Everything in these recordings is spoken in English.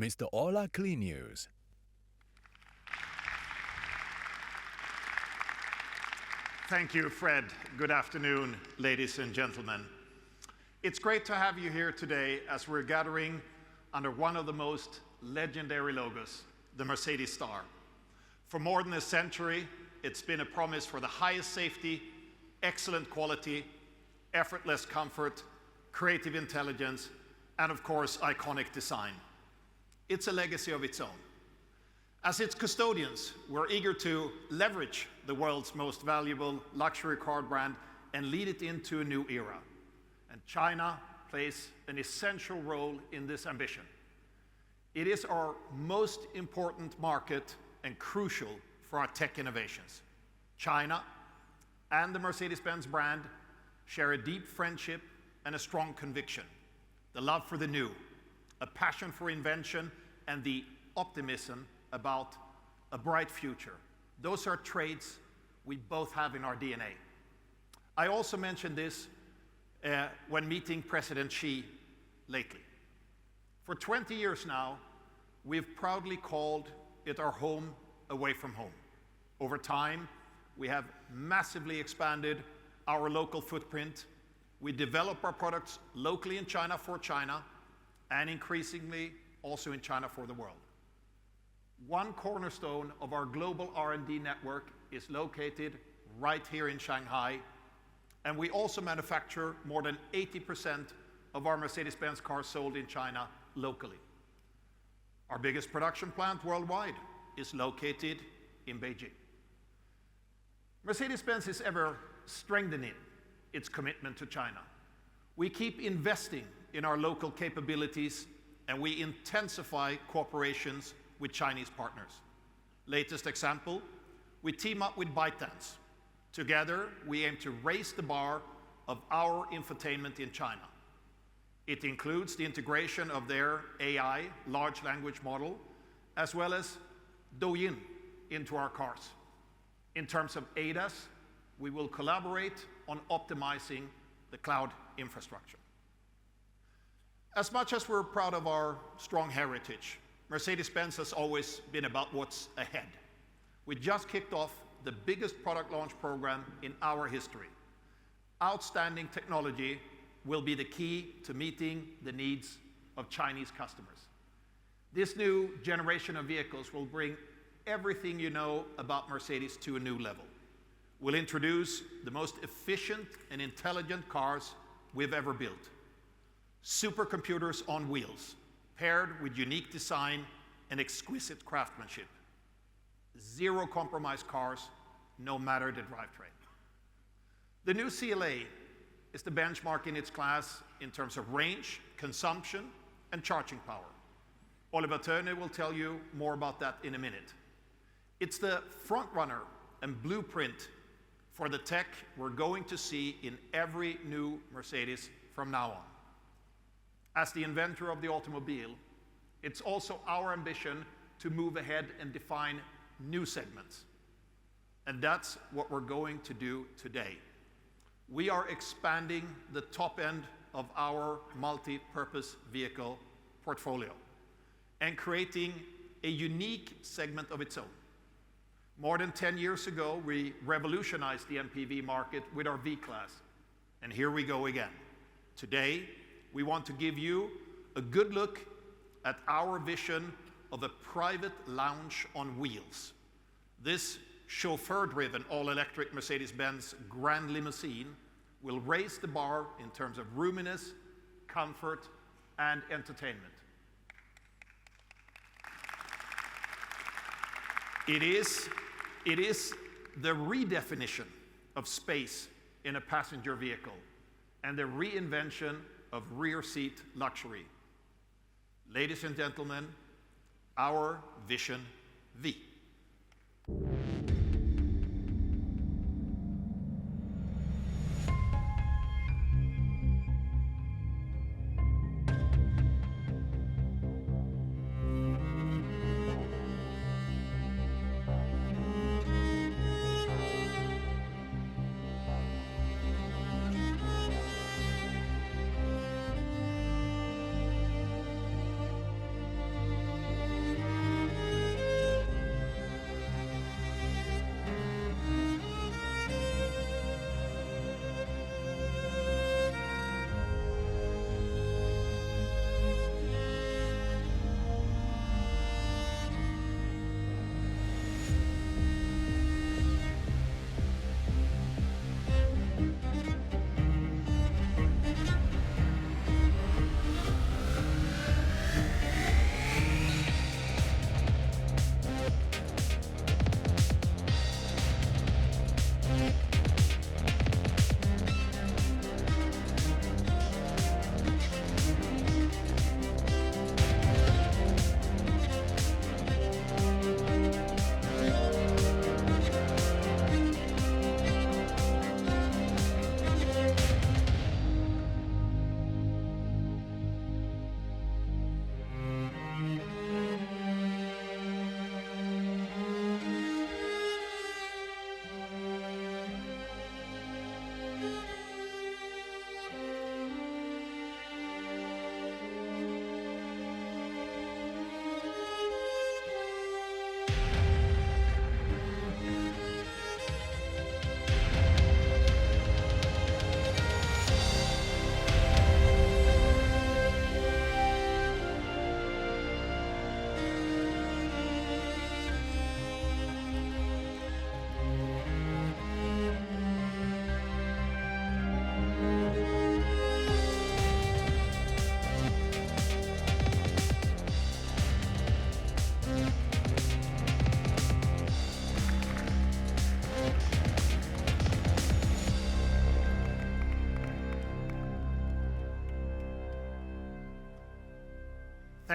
Mr. Ola Clean News. Thank you, Fred. Good afternoon, ladies and gentlemen. It's great to have you here today as we're gathering under one of the most legendary logos, the Mercedes star. For more than a century, it's been a promise for the highest safety, excellent quality, effortless comfort, creative intelligence, and of course, iconic design. It's a legacy of its own. As its custodians, we're eager to leverage the world's most valuable luxury car brand and lead it into a new era. And China plays an essential role in this ambition. It is our most important market and crucial for our tech innovations. China and the Mercedes-Benz brand share a deep friendship and a strong conviction, the love for the new, a passion for invention, and the optimism about a bright future. Those are traits we both have in our DNA. I also mentioned this when meeting President Xi lately. For 20 years now, we've proudly called it our home away from home. Over time, we have massively expanded our local footprint. We develop our products locally in China for China, and increasingly also in China for the world. One cornerstone of our global R&D network is located right here in Shanghai, and we also manufacture more than 80% of our Mercedes-Benz cars sold in China locally. Our biggest production plant worldwide is located in Beijing. Mercedes-Benz is ever strengthening its commitment to China. We keep investing in our local capabilities, and we intensify cooperations with Chinese partners. Latest example, we team up with ByteDance. Together, we aim to raise the bar of our infotainment in China. It includes the integration of their AI, large language model, as well as Douyin into our cars. In terms of ADAS, we will collaborate on optimizing the cloud infrastructure. As much as we're proud of our strong heritage, Mercedes-Benz has always been about what's ahead. We just kicked off the biggest product launch program in our history. Outstanding technology will be the key to meeting the needs of Chinese customers. This new generation of vehicles will bring everything you know about Mercedes to a new level. We'll introduce the most efficient and intelligent cars we've ever built. Supercomputers on wheels, paired with unique design and exquisite craftsmanship. Zero compromise cars, no matter the drivetrain. The new CLA is the benchmark in its class in terms of range, consumption, and charging power. Oliver Thurner will tell you more about that in a minute. It's the frontrunner and blueprint for the tech we're going to see in every new Mercedes from now on. As the inventor of the automobile, it's also our ambition to move ahead and define new segments. And that's what we're going to do today. We are expanding the top end of our multi-purpose vehicle portfolio and creating a unique segment of its own. More than 10 years ago, we revolutionized the MPV market with our V-Class. And here we go again. Today, we want to give you a good look at our vision of a private lounge on wheels. This chauffeur-driven all-electric Mercedes-Benz Grand Limousine will raise the bar in terms of roominess, comfort, and entertainment. It is the redefinition of space in a passenger vehicle and the reinvention of rear seat luxury. Ladies and gentlemen, our Vision V.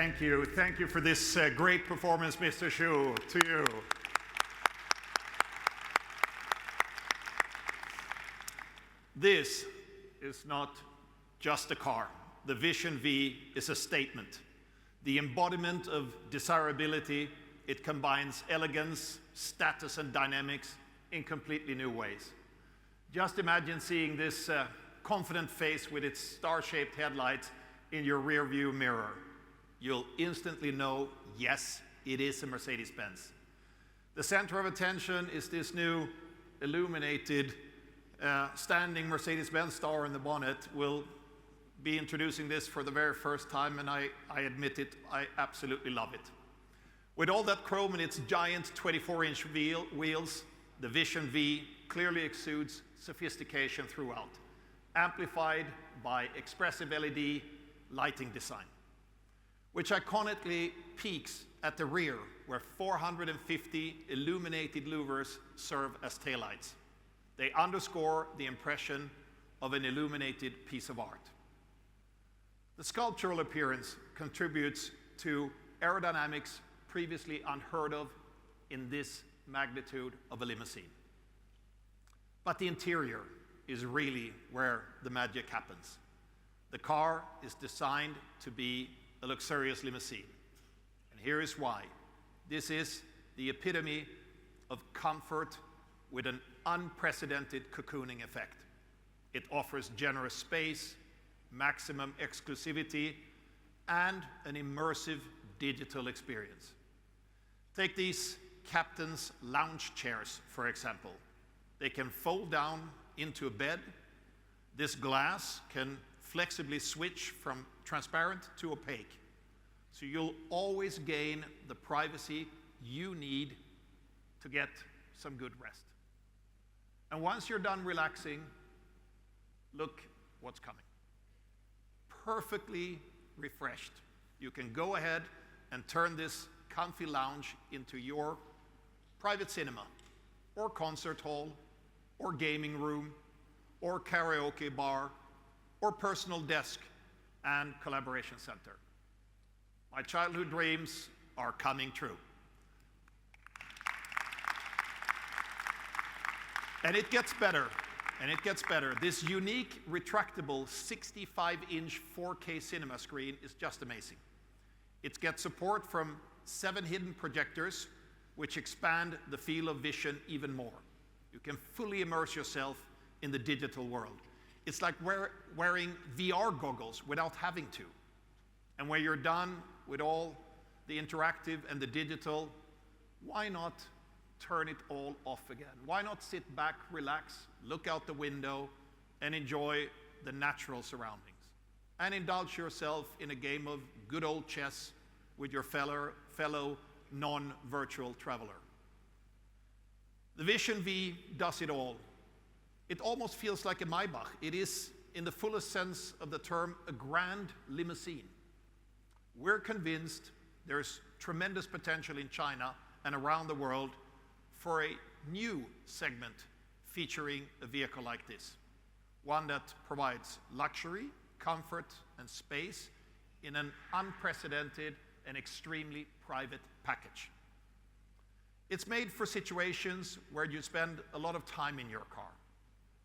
Thank you. Thank you for this great performance, Mr. Xu. To you. This is not just a car. The Vision V is a statement. The embodiment of desirability. It combines elegance, status, and dynamics in completely new ways. Just imagine seeing this confident face with its star-shaped headlights in your rear-view mirror. You'll instantly know, yes, it is a Mercedes-Benz. The center of attention is this new illuminated standing Mercedes-Benz star in the bonnet. We'll be introducing this for the very first time, and I admit it, I absolutely love it. With all that chrome and its giant 24-inch wheels, the Vision V clearly exudes sophistication throughout, amplified by expressive LED lighting design, which iconically peaks at the rear, where 450 illuminated louvers serve as taillights. They underscore the impression of an illuminated piece of art. The sculptural appearance contributes to aerodynamics previously unheard of in this magnitude of a limousine. But the interior is really where the magic happens. The car is designed to be a luxurious limousine. And here is why. This is the epitome of comfort with an unprecedented cocooning effect. It offers generous space, maximum exclusivity, and an immersive digital experience. Take these captain's lounge chairs, for example. They can fold down into a bed. This glass can flexibly switch from transparent to opaque. So you'll always gain the privacy you need to get some good rest. And once you're done relaxing, look what's coming. Perfectly refreshed. You can go ahead and turn this comfy lounge into your private cinema, or concert hall, or gaming room, or karaoke bar, or personal desk and collaboration center. My childhood dreams are coming true. And it gets better, and it gets better. This unique, retractable 65-inch 4K cinema screen is just amazing. It gets support from 7 hidden projectors, which expand the field of vision even more. You can fully immerse yourself in the digital world. It's like wearing VR goggles without having to. And when you're done with all the interactive and the digital, why not turn it all off again? Why not sit back, relax, look out the window, and enjoy the natural surroundings? And indulge yourself in a game of good old chess with your fellow non-virtual traveler. The Vision V does it all. It almost feels like a Maybach. It is, in the fullest sense of the term, a grand limousine. We're convinced there's tremendous potential in China and around the world for a new segment featuring a vehicle like this. One that provides luxury, comfort, and space in an unprecedented and extremely private package. It's made for situations where you spend a lot of time in your car,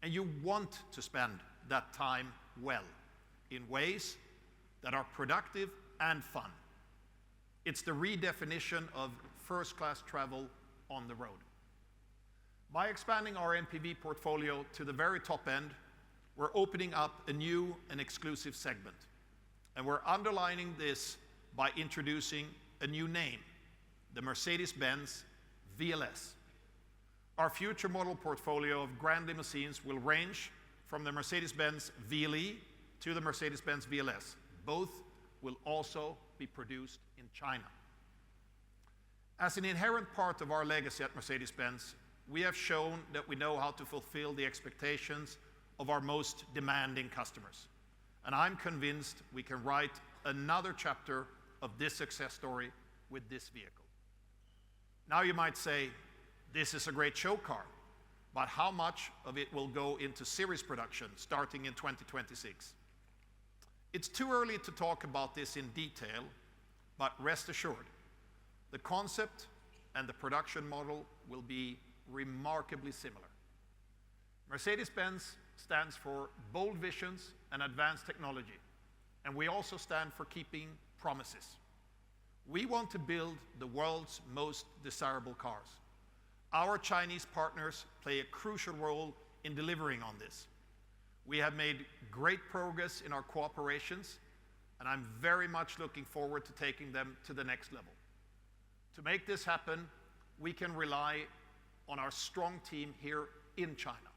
and you want to spend that time well, in ways that are productive and fun. It's the redefinition of first-class travel on the road. By expanding our MPV portfolio to the very top end, we're opening up a new and exclusive segment. And we're underlining this by introducing a new name, the Mercedes-Benz VLS. Our future model portfolio of grand limousines will range from the Mercedes-Benz VLE to the Mercedes-Benz VLS. Both will also be produced in China. As an inherent part of our legacy at Mercedes-Benz, we have shown that we know how to fulfill the expectations of our most demanding customers. And I'm convinced we can write another chapter of this success story with this vehicle. Now you might say, this is a great show car, but how much of it will go into series production starting in 2026? It's too early to talk about this in detail, but rest assured, the concept and the production model will be remarkably similar. Mercedes-Benz stands for bold visions and advanced technology, and we also stand for keeping promises. We want to build the world's most desirable cars. Our Chinese partners play a crucial role in delivering on this. We have made great progress in our cooperations, and I'm very much looking forward to taking them to the next level. To make this happen, we can rely on our strong team here in China.